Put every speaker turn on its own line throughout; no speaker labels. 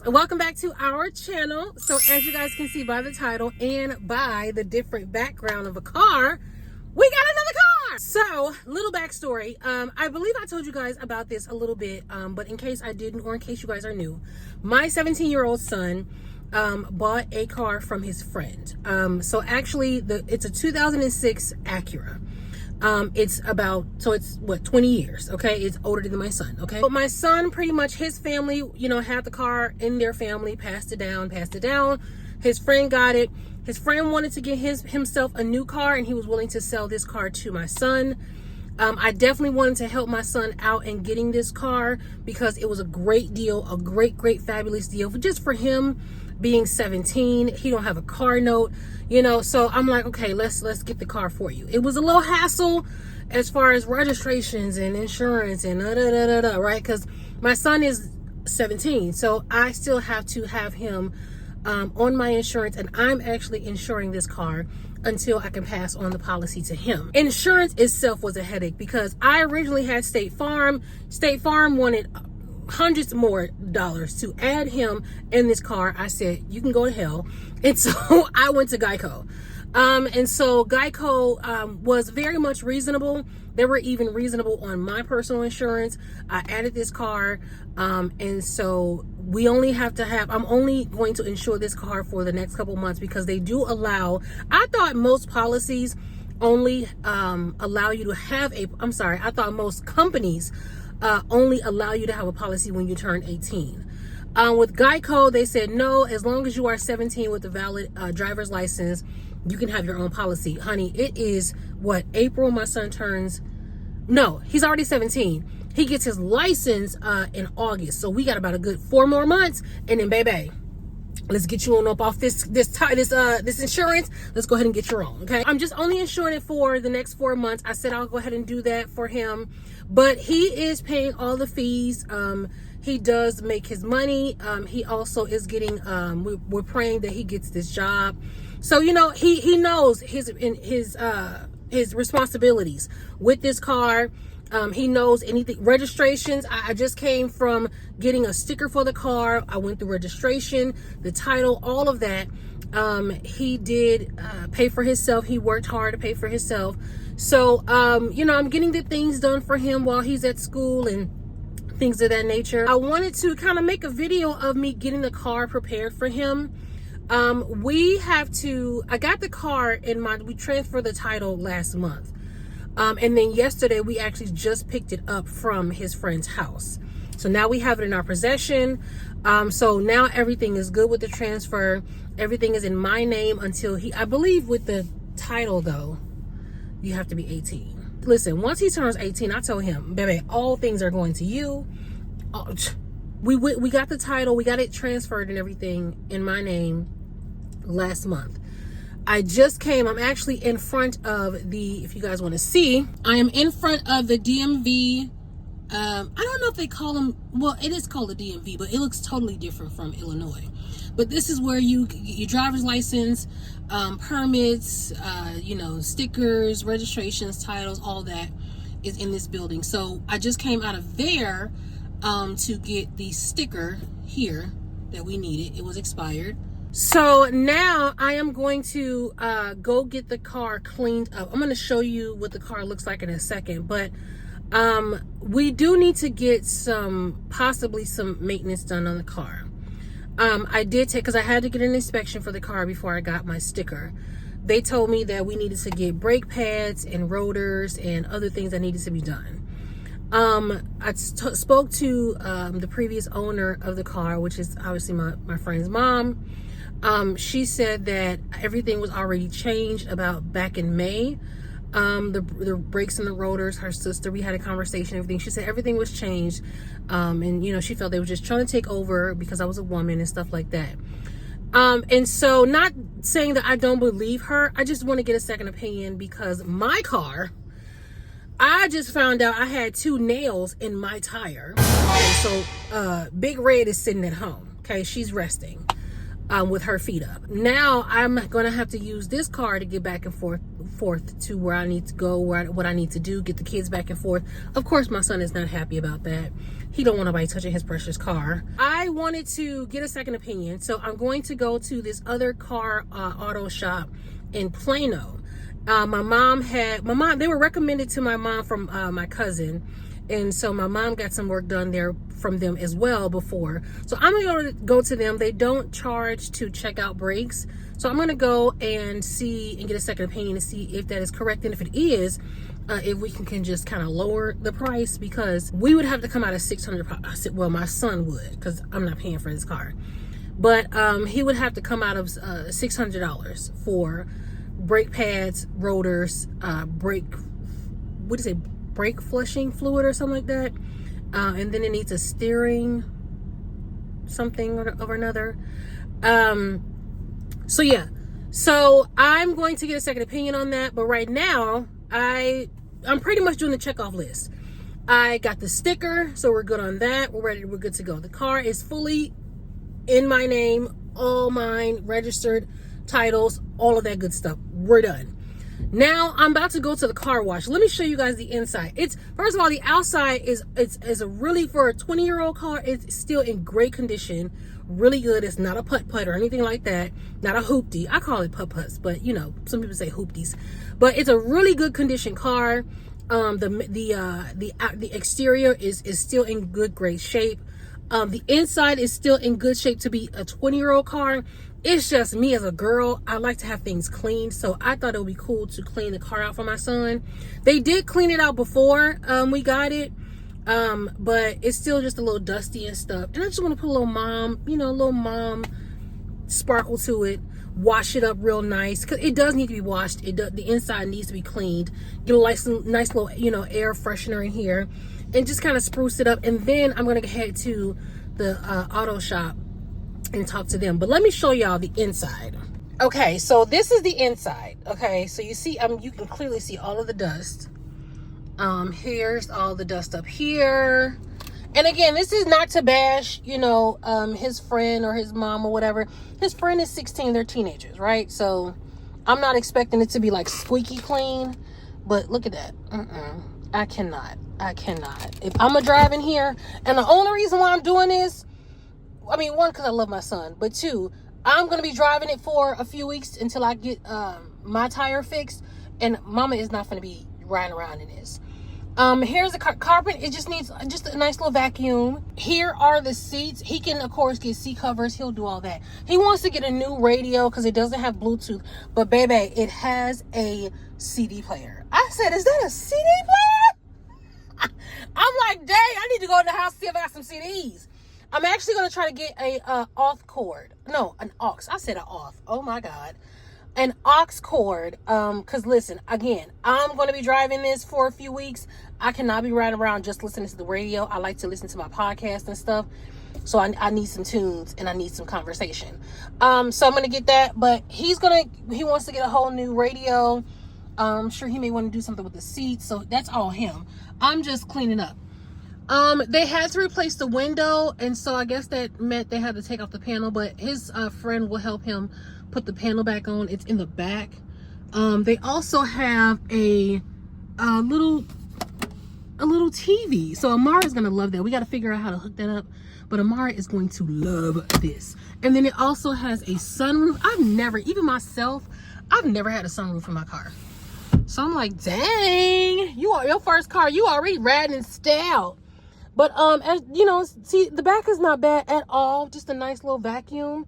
Welcome back to our channel. So as you guys can see by the title and by the different background of a car, we got another car. So little backstory. I believe I told you guys about this a little bit, but in case I didn't, or in case you guys are new, my 17-year-old son bought a car from his friend. So actually it's a 2006 Acura. It's what, 20 years, okay? It's older than my son, okay? But my son, pretty much his family, had the car in their family, passed it down. His friend got it. His friend wanted to get himself a new car, and he was willing to sell this car to my son. I definitely wanted to help my son out in getting this car because it was a great deal, a great, fabulous deal just for him being 17. He don't have a car note, so I'm like, okay, let's get the car for you. It was a little hassle as far as registrations and insurance and right? Because my son is 17, so I still have to have him on my insurance, and I'm actually insuring this car until I can pass on the policy to him. Insurance itself was a headache because I originally had State Farm. State Farm wanted hundreds more dollars to add him in this car. I said, you can go to hell. And so I went to Geico. And so Geico was very much reasonable. They were even reasonable on my personal insurance. I added this car. And so we only have to I'm only going to insure this car for the next couple months because they do allow, I thought most policies only allow you to have I thought most companies only allow you to have a policy when you turn 18. With Geico, they said no, as long as you are 17 with a valid driver's license, you can have your own policy. Honey, it is April my son turns, no, he's already 17. He gets his license in August. So we got about a good 4 more months, and then baby, let's get you on up off this insurance. Let's go ahead and get your own, okay? I'm just only insuring it for the next 4 months. I said I'll go ahead and do that for him, but he is paying all the fees. He does make his money. He also is getting, we're praying that he gets this job. So, he knows his responsibilities with this car. He knows anything. Registrations, I just came from getting a sticker for the car. I went through registration, the title, all of that. He did pay for himself. He worked hard to pay for himself. So, I'm getting the things done for him while he's at school and things of that nature. I wanted to kind of make a video of me getting the car prepared for him. I got the car we transferred the title last month. And then yesterday we actually just picked it up from his friend's house. So now we have it in our possession. So now everything is good with the transfer. Everything is in my name until I believe with the title though, you have to be 18. Listen, once he turns 18, I told him, baby, all things are going to you. We got the title, we got it transferred and everything in my name last month. I just came, I'm actually in front of if you guys want to see, I am in front of the DMV. I don't know if they call them, well, it is called the DMV, but it looks totally different from Illinois. But this is where you get your driver's license, permits, stickers, registrations, titles, all that is in this building. So I just came out of there to get the sticker here that we needed. It was expired. So now I am going to go get the car cleaned up. I'm going to show you what the car looks like in a second, but we do need to get possibly some maintenance done on the car. I did because I had to get an inspection for the car before I got my sticker. They told me that we needed to get brake pads and rotors and other things that needed to be done. I spoke to the previous owner of the car, which is obviously my friend's mom. She said that everything was already changed about back in May. The brakes and the rotors, her sister, we had a conversation, everything. She said everything was changed. And she felt they were just trying to take over because I was a woman and stuff like that. And so not saying that I don't believe her, I just want to get a second opinion because my car, I just found out I had 2 nails in my tire. So Big Red is sitting at home. Okay, she's resting. with her feet up. Now I'm gonna have to use this car to get back and forth to where I need to go, what I need to do, get the kids back and forth. Of course, my son is not happy about that. He don't want nobody touching his precious car. I wanted to get a second opinion, so I'm going to go to this other car auto shop in Plano. They were recommended to my mom from my cousin, and so my mom got some work done there from them as well before. So I'm gonna go to them. They don't charge to check out brakes, so I'm gonna go and see and get a second opinion to see if that is correct, and if it is, if we can just kind of lower the price, because we would have to come out of $600. Well, my son would, because I'm not paying for this car, but he would have to come out of $600 for brake pads, rotors, brake flushing fluid or something like that, and then it needs a steering something or another. So yeah, so I'm going to get a second opinion on that, but right now I'm pretty much doing the checkoff list. I got the sticker, so we're good on that. We're good to go. The car is fully in my name, all mine, registered, titles, all of that good stuff. We're done. Now I'm about to go to the car wash. Let me show you guys the inside. First of all, the outside is a really, for a 20-year-old car, it's still in great condition, really good. It's not a putt-putt or anything like that, not a hoopty. I call it putt-putts, but you know, some people say hoopties. But it's a really good condition car. The exterior is still in great shape. The inside is still in good shape to be a 20-year-old car. It's just me as a girl, I like to have things clean, so I thought it would be cool to clean the car out for my son. They did clean it out before we got it, but it's still just a little dusty and stuff. And I just want to put a little mom sparkle to it, wash it up real nice, because it does need to be washed. The inside needs to be cleaned. Get a nice little air freshener in here, and just kind of spruce it up. And then I'm gonna head to the auto shop and talk to them. But let me show y'all the inside. Okay, so this is the inside. Okay, so you see, you can clearly see all of the dust. Here's all the dust up here. And again, this is not to bash, his friend or his mom or whatever. His friend is 16, they're teenagers, right? So I'm not expecting it to be like squeaky clean, but look at that. I cannot. If I'm driving here, and the only reason why I'm doing this, one, because I love my son, but two, I'm going to be driving it for a few weeks until I get my tire fixed, and mama is not going to be riding around in this. Here's the carpet. It just needs just a nice little vacuum. Here are the seats. He can, of course, get seat covers. He'll do all that. He wants to get a new radio because it doesn't have Bluetooth, but baby, it has a CD player. I said, is that a CD player? I'm like, dang, I need to go in the house and see if I got some CDs. I'm actually going to try to get a aux cord. No, an aux. I said an aux. Oh my God. An aux cord. Because listen, again, I'm going to be driving this for a few weeks. I cannot be riding around just listening to the radio. I like to listen to my podcast and stuff. So I need some tunes and I need some conversation. So I'm going to get that. But he wants to get a whole new radio. I'm sure he may want to do something with the seats. So that's all him. I'm just cleaning up. They had to replace the window, and so I guess that meant they had to take off the panel, but his friend will help him put the panel back on. It's in the back. They also have a little TV, so Amara is gonna love that. We got to figure out how to hook that up, but Amara is going to love this. And then it also has a sunroof. I've never had a sunroof in my car, so I'm like, dang, your first car, you already riding in style. But, as you know, see, the back is not bad at all. Just a nice little vacuum.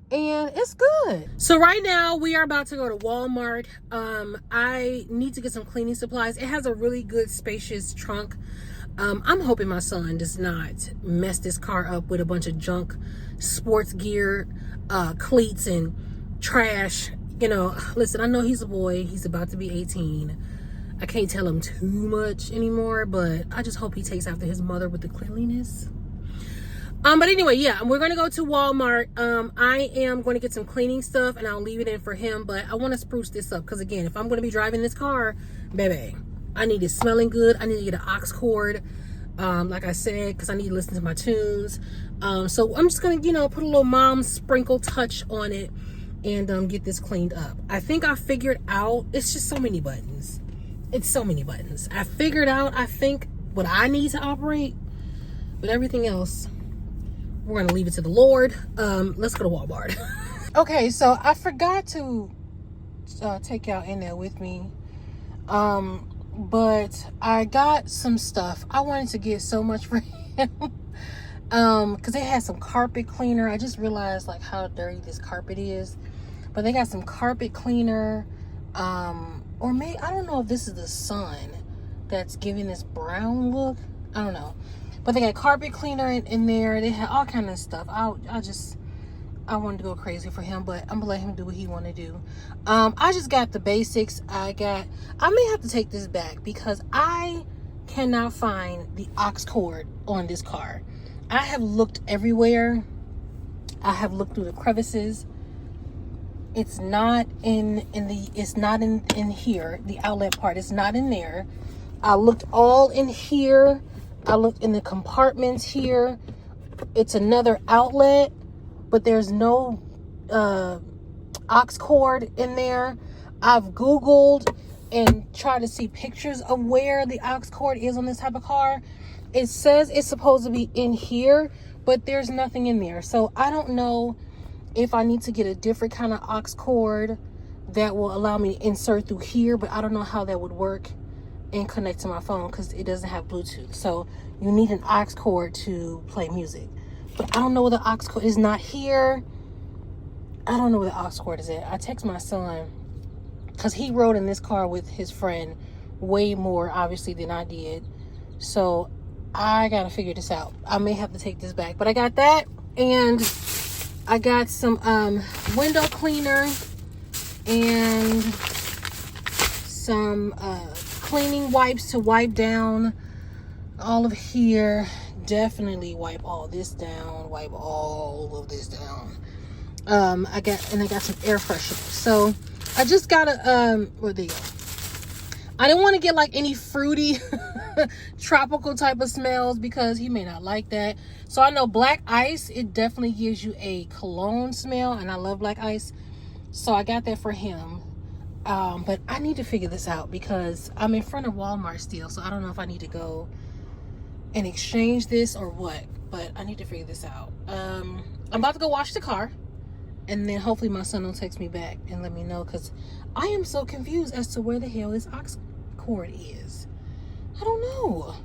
And it's good. So right now, we are about to go to Walmart. I need to get some cleaning supplies. It has a really good, spacious trunk. I'm hoping my son does not mess this car up with a bunch of junk, sports gear, cleats, and trash. Listen, I know he's a boy. He's about to be 18. I can't tell him too much anymore, but I just hope he takes after his mother with the cleanliness. But anyway, yeah, we're going to go to Walmart. I am going to get some cleaning stuff, and I'll leave it in for him, but I want to spruce this up, because again, if I'm going to be driving this car, baby, I need it smelling good. I need to get an aux cord. like I said, because I need to listen to my tunes. So I'm just gonna, put a little mom sprinkle touch on it and get this cleaned up. I think I figured out, it's just so many buttons. It's so many buttons. I figured out, I think, what I need to operate, but everything else, we're gonna leave it to the Lord. Let's go to Walmart. Okay, so I forgot to take y'all in there with me. But I got some stuff. I wanted to get so much for him. Because they had some carpet cleaner. I just realized like how dirty this carpet is. But they got some carpet cleaner. Or maybe, I don't know if this is the sun that's giving this brown look. I don't know. But they got carpet cleaner in there. They had all kind of stuff. I wanted to go crazy for him, but I'm gonna let him do what he want to do. I just got the basics. I may have to take this back because I cannot find the aux cord on this car. I have looked everywhere. I have looked through the crevices. It's not in here, the outlet part. It's not in there. I looked all in here. I looked in the compartments here. It's another outlet, but there's no aux cord in there. I've Googled and tried to see pictures of where the aux cord is on this type of car. It says it's supposed to be in here, but there's nothing in there. So I don't know if I need to get a different kind of aux cord that will allow me to insert through here, but I don't know how that would work and connect to my phone because it doesn't have Bluetooth. So you need an aux cord to play music. But I don't know where the aux cord is. Not here. I don't know where the aux cord is at. I text my son because he rode in this car with his friend way more, obviously, than I did. So I got to figure this out. I may have to take this back. But I got that. And I got some window cleaner and some cleaning wipes to wipe down all of here. Definitely wipe all this down. Wipe all of this down. I got some air freshener. So I just got a where they go. I didn't want to get like any fruity tropical type of smells because he may not like that. So I know black ice, it definitely gives you a cologne smell, and I love black ice. So I got that for him. But I need to figure this out because I'm in front of Walmart still, so I don't know if I need to go and exchange this or what, but I need to figure this out. I'm about to go wash the car, and then hopefully my son will text me back and let me know, because I am so confused as to where the hell this aux cord is. I don't know.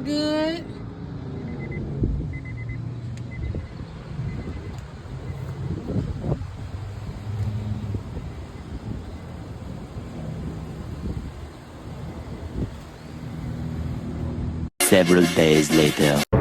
looking good.
Several days later.